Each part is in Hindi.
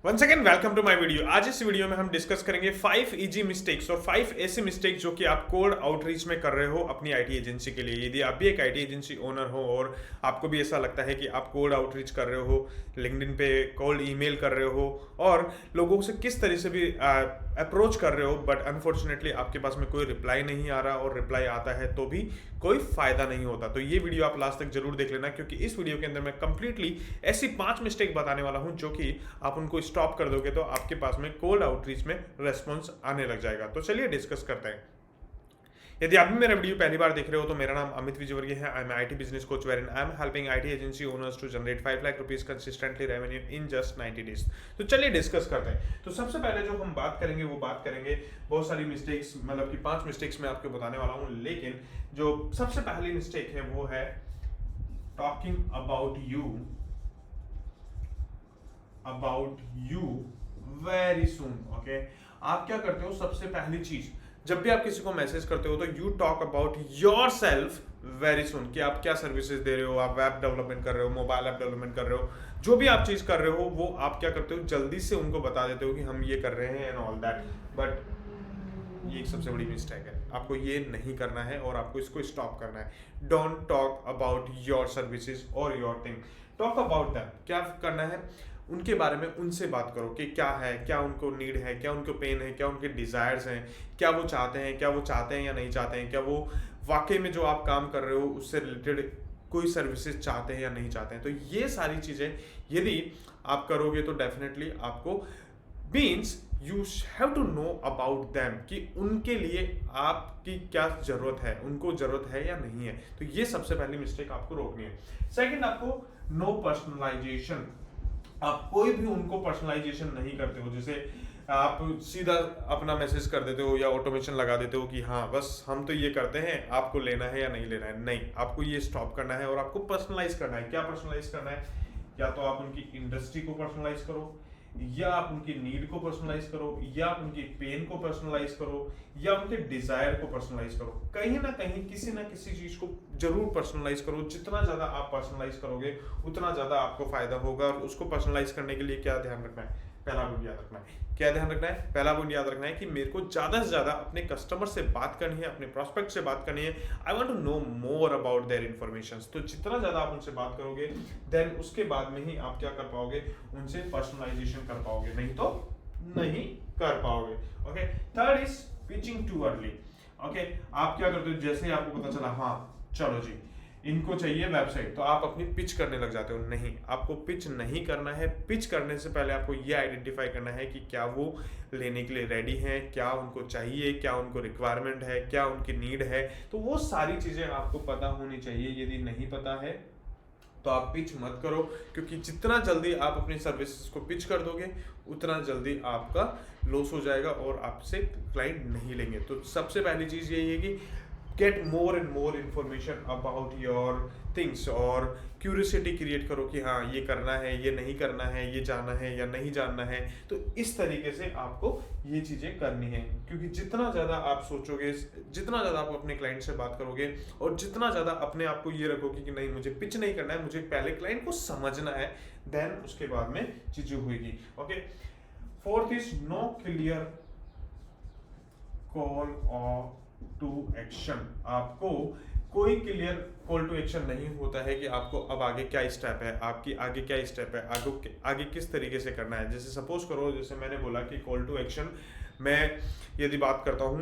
Once again welcome to my video. आज इस वीडियो में हम डिस्कस करेंगे 5 इजी मिस्टेक्स और 5 ऐसे मिस्टेक्स जो कि आप कोल्ड आउटरीच में कर रहे हो अपनी आईटी एजेंसी के लिए। यदि आप भी एक आईटी एजेंसी ओनर हो और आपको भी ऐसा लगता है कि आप कोल्ड आउटरीच कर रहे हो, लिंक्डइन पे कोल्ड ईमेल कर रहे हो और लोगों से किस तरह से भी अप्रोच कर रहे हो, बट अनफॉर्चुनेटली आपके पास में कोई रिप्लाई नहीं आ रहा और रिप्लाई आता है तो भी कोई फायदा नहीं होता, तो ये वीडियो आप लास्ट तक जरूर देख लेना, क्योंकि इस वीडियो के अंदर मैं कंप्लीटली ऐसी 5 मिस्टेक बताने वाला हूं जो कि आप उनको स्टॉप कर दोगे तो आपके पास में कोल्ड आउटरीच में रेस्पॉन्स आने लग जाएगा। तो चलिए डिस्कस करते हैं। यदि आप भी मेरा वीडियो पहली बार देख रहे हो तो मेरा नाम अमित विजयवर्गीय है। I am IT business coach where I am helping IT agency owners to generate 5 lakh rupees consistently revenue in just 90 days. तो चलिए डिस्कस करते हैं। तो सबसे पहले जो हम बात करेंगे वो बात करेंगे बहुत सारी मिस्टेक्स, मतलब कि 5 मिस्टेक्स मैं आपको बताने वाला हूं, लेकिन जो सबसे पहली मिस्टेक है वो है talking about you very soon. Okay, आप क्या करते हो? सबसे पहली चीज, जब भी आप किसी को मैसेज करते हो तो you talk about your self very soon, कि आप क्या सर्विसेज दे रहे हो, आप वेब डेवलपमेंट कर रहे हो, मोबाइल ऐप डेवलपमेंट कर रहे हो, जो भी आप चीज कर रहे हो वो आप क्या करते हो, जल्दी से उनको बता देते हो कि हम ये कर रहे हैं एंड ऑल दैट। बट ये एक सबसे बड़ी मिस्टेक है, आपको ये नहीं करना है और आपको इसको स्टॉप करना है। Don't talk about your services और your thing, talk about them. क्या करना है? उनके बारे में उनसे बात करो कि क्या है, क्या उनको नीड है, क्या उनको पेन है, क्या उनके डिजायर्स हैं, क्या वो चाहते हैं, क्या वो चाहते हैं या नहीं चाहते हैं, क्या वो वाकई में जो आप काम कर रहे हो उससे रिलेटेड कोई सर्विसेज चाहते हैं या नहीं चाहते हैं। तो ये सारी चीजें यदि आप करोगे तो डेफिनेटली आपको means you have to know about them, कि उनके लिए आपकी क्या जरूरत है, उनको जरूरत है या नहीं है। तो ये सबसे पहली मिस्टेक आपको रोकनी है। सेकंड, आपको नो पर्सनलाइजेशन। आप कोई भी उनको पर्सनलाइजेशन नहीं करते हो, जैसे आप सीधा अपना मैसेज कर देते हो या ऑटोमेशन लगा देते हो कि हाँ बस हम तो ये करते हैं, आपको लेना है या नहीं लेना है। नहीं, आपको ये स्टॉप करना है और आपको पर्सनलाइज करना है। क्या पर्सनलाइज करना है? या तो आप उनकी इंडस्ट्री को पर्सनलाइज करो, या आप उनकी नीड को पर्सनलाइज करो, या आप उनकी पेन को पर्सनलाइज करो, या उनके डिजायर को पर्सनलाइज करो। कहीं ना कहीं किसी ना किसी चीज को जरूर पर्सनलाइज करो। जितना ज्यादा आप पर्सनलाइज करोगे उतना ज्यादा आपको फायदा होगा। और उसको पर्सनलाइज करने के लिए क्या ध्यान रखना है? पहला पॉइंट याद रखना है। क्या ध्यान रखना है? पहला पॉइंट याद रखना है कि मेरे को ज्यादा से ज्यादा अपने कस्टमर से बात करनी है, अपने प्रोस्पेक्ट से बात करनी है। I want to know more about their information. तो जितना ज्यादा आप उनसे बात करोगे देन उसके बाद में ही आप क्या कर पाओगे, उनसे पर्सनलाइजेशन कर पाओगे, नहीं तो नहीं कर पाओगे। Okay, third is pitching too early. Okay, आप क्या करते हो, जैसे ही आपको पता चला हाँ चलो जी इनको चाहिए वेबसाइट, तो आप अपनी पिच करने लग जाते हो। नहीं, आपको पिच नहीं करना है। पिच करने से पहले आपको ये आइडेंटिफाई करना है कि क्या वो लेने के लिए रेडी हैं, क्या उनको चाहिए, क्या उनको रिक्वायरमेंट है, क्या उनकी नीड है। तो वो सारी चीजें आपको पता होनी चाहिए। यदि नहीं पता है तो आप पिच मत करो, क्योंकि जितना जल्दी आप अपनी सर्विसेज को पिच कर दोगे उतना जल्दी आपका लॉस हो जाएगा और आपसे क्लाइंट नहीं लेंगे। तो सबसे पहली चीज यही है कि get more and more information about your things, और क्यूरियोसिटी क्रिएट करो कि हाँ ये करना है, ये नहीं करना है, ये जाना है या नहीं जानना है। तो इस तरीके से आपको ये चीज़ें करनी है, क्योंकि जितना ज़्यादा आप सोचोगे, जितना ज़्यादा आप अपने क्लाइंट से बात करोगे और जितना ज़्यादा अपने आप को ये रखोगे कि नहीं मुझे पिच नहीं करना है, मुझे पहले क्लाइंट को समझना है, देन उसके बाद में चीज़ें होगी। Okay, fourth is no clear call और टू एक्शन। आपको कोई क्लियर कॉल टू एक्शन नहीं होता है कि आपको अब आगे क्या स्टेप है, आपकी आगे क्या स्टेप है, आगे किस तरीके से करना है। जैसे सपोज करो, जैसे मैंने बोला कि कॉल टू एक्शन, मैं यदि बात करता हूँ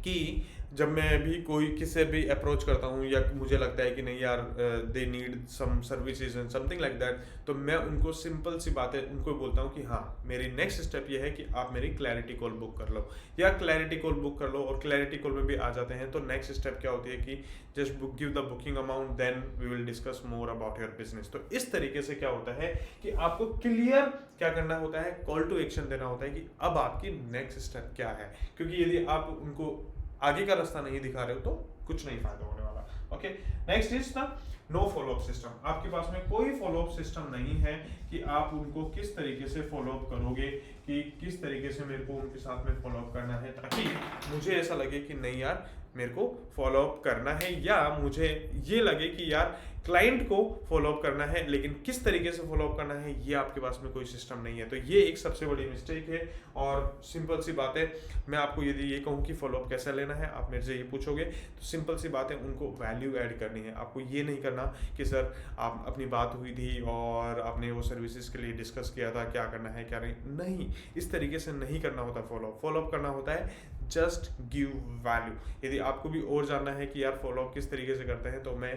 कि जब मैं भी कोई किसी भी अप्रोच करता हूँ या मुझे लगता है कि नहीं यार they need some services and something like that, तो मैं उनको सिंपल सी बातें उनको बोलता हूँ कि हाँ मेरी नेक्स्ट स्टेप ये है कि आप मेरी क्लैरिटी कॉल बुक कर लो, या क्लैरिटी कॉल बुक कर लो। और क्लैरिटी कॉल में भी आ जाते हैं तो नेक्स्ट स्टेप क्या होती है कि just give the booking amount, then we will discuss more about your business. तो इस तरीके से क्या होता है कि आपको क्लियर क्या करना होता है, कॉल टू एक्शन देना होता है कि अब आपकी नेक्स्ट स्टेप क्या है। क्योंकि यदि आप उनको आगे का रास्ता नहीं दिखा रहे हो तो कुछ नहीं फायदा होने वाला। Okay, next is the no follow up system. आपके पास में कोई फॉलोअप सिस्टम नहीं है कि आप उनको किस तरीके से फॉलोअप करोगे, कि किस तरीके से मेरे को उनके साथ में फॉलोअप करना है, ताकि मुझे ऐसा लगे कि नहीं यार मेरे को फॉलोअप करना है, या मुझे ये लगे कि यार क्लाइंट को फॉलोअप करना है, लेकिन किस तरीके से फॉलोअप करना है ये आपके पास में कोई सिस्टम नहीं है। तो ये एक सबसे बड़ी मिस्टेक है। और सिंपल सी बात है, मैं आपको यदि ये कहूँ कि फॉलोअप कैसे लेना है, आप मेरे से ये पूछोगे तो सिंपल सी बात है, उनको वैल्यू ऐड करनी है। आपको ये नहीं करना कि सर आप अपनी बात हुई थी और आपने वो सर्विसेज के लिए डिस्कस किया था, क्या करना है क्या नहीं, इस तरीके से नहीं करना होता। फॉलोअप करना होता है जस्ट गिव वैल्यू। यदि आपको भी और जानना है कि यार फॉलोअप किस तरीके से करते हैं, तो मैं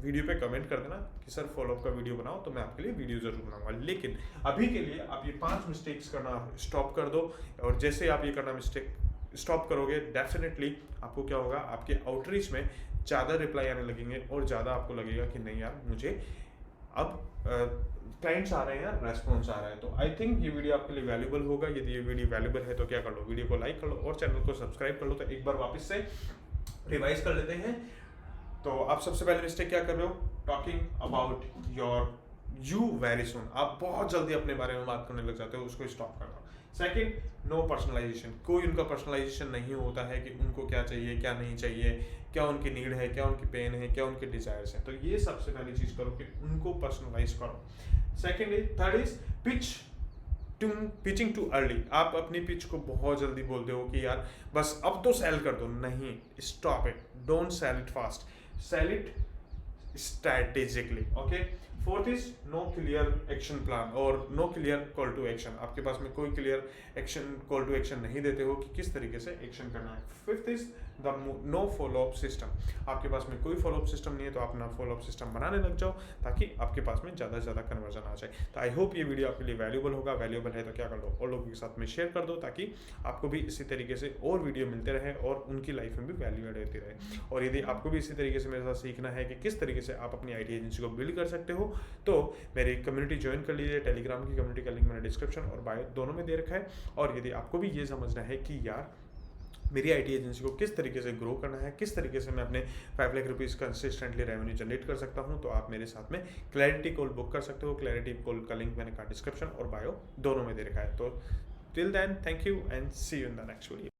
वीडियो पे कमेंट कर देना कि सर फॉलोअप का वीडियो बनाओ, तो मैं आपके लिए वीडियो जरूर बनाऊंगा। लेकिन अभी के लिए आप ये 5 मिस्टेक्स करना स्टॉप कर दो, और जैसे आप ये करना मिस्टेक स्टॉप करोगे, डेफिनेटली आपको क्या होगा, आपके आउटरीच में ज़्यादा रिप्लाई आने लगेंगे और ज़्यादा आपको लगेगा कि नहीं यार मुझे अब क्लाइंट्स आ रहे हैं, रेस्पॉन्स आ रहा है। तो आई थिंक ये वीडियो आपके लिए वैल्यूबल होगा। यदि ये वीडियो वैल्यूबल है तो क्या कर लो, वीडियो को लाइक कर लो और चैनल को सब्सक्राइब कर लो। तो एक बार वापस से रिवाइज कर लेते हैं। तो आप सबसे पहले मिस्टेक क्या कर रहे हो, talking about you very soon. आप बहुत जल्दी अपने बारे में बात करने लग जाते हो, उसको स्टॉप कर दो। Second, no personalization. कोई उनका पर्सनलाइजेशन नहीं होता है कि उनको क्या चाहिए क्या नहीं चाहिए, क्या उनकी नीड है, क्या उनकी पेन है, क्या उनके डिजायर्स हैं। तो ये सबसे पहली चीज करो कि उनको पर्सनलाइज करो। Second is, third is pitching too early. आप अपनी पिच को बहुत जल्दी बोलते हो कि यार बस अब तो सेल कर दो। नहीं, stop it, don't sell it fast, sell it strategically. Okay. Fourth is no clear action plan और no clear call to action. आपके पास में कोई clear action call to action नहीं देते हो कि किस तरीके से एक्शन करना है। Fifth is the no follow up system. आपके पास में कोई फॉलोअप सिस्टम नहीं है, तो अपना फॉलोअप सिस्टम बनाने लग जाओ ताकि आपके पास में ज़्यादा से ज़्यादा कन्वर्जन आ जाए। तो आई होप ये वीडियो आपके लिए वैल्यूबल होगा। वैल्यूबल है तो क्या कर लो, और लोगों के साथ में शेयर कर दो ताकि आपको भी इसी तरीके से और वीडियो मिलते रहे और उनकी लाइफ में भी वैल्यू ऐड होती रहे। और यदि आपको भी इसी तरीके से मेरे साथ सीखना है कि किस तरीके से आप अपनी IT एजेंसी को बिल्ड कर सकते हो, तो मेरी कम्युनिटी ज्वाइन कर लीजिए। टेलीग्राम की कम्युनिटी का लिंक मैंने डिस्क्रिप्शन और बायो दोनों में दे रखा है। और यदि आपको भी ये समझना है कि यार मेरी IT एजेंसी को किस तरीके से ग्रो करना है, किस तरीके से मैं अपने 5 lakh rupees consistently revenue generate कर सकता हूं, तो आप मेरे साथ में क्लैरिटी कॉल बुक कर सकते हो। क्लैरिटी कॉल का लिंक मैंने कहा डिस्क्रिप्शन और बायो दोनों में दे रखा है। तो till then, thank you and see you in the next video.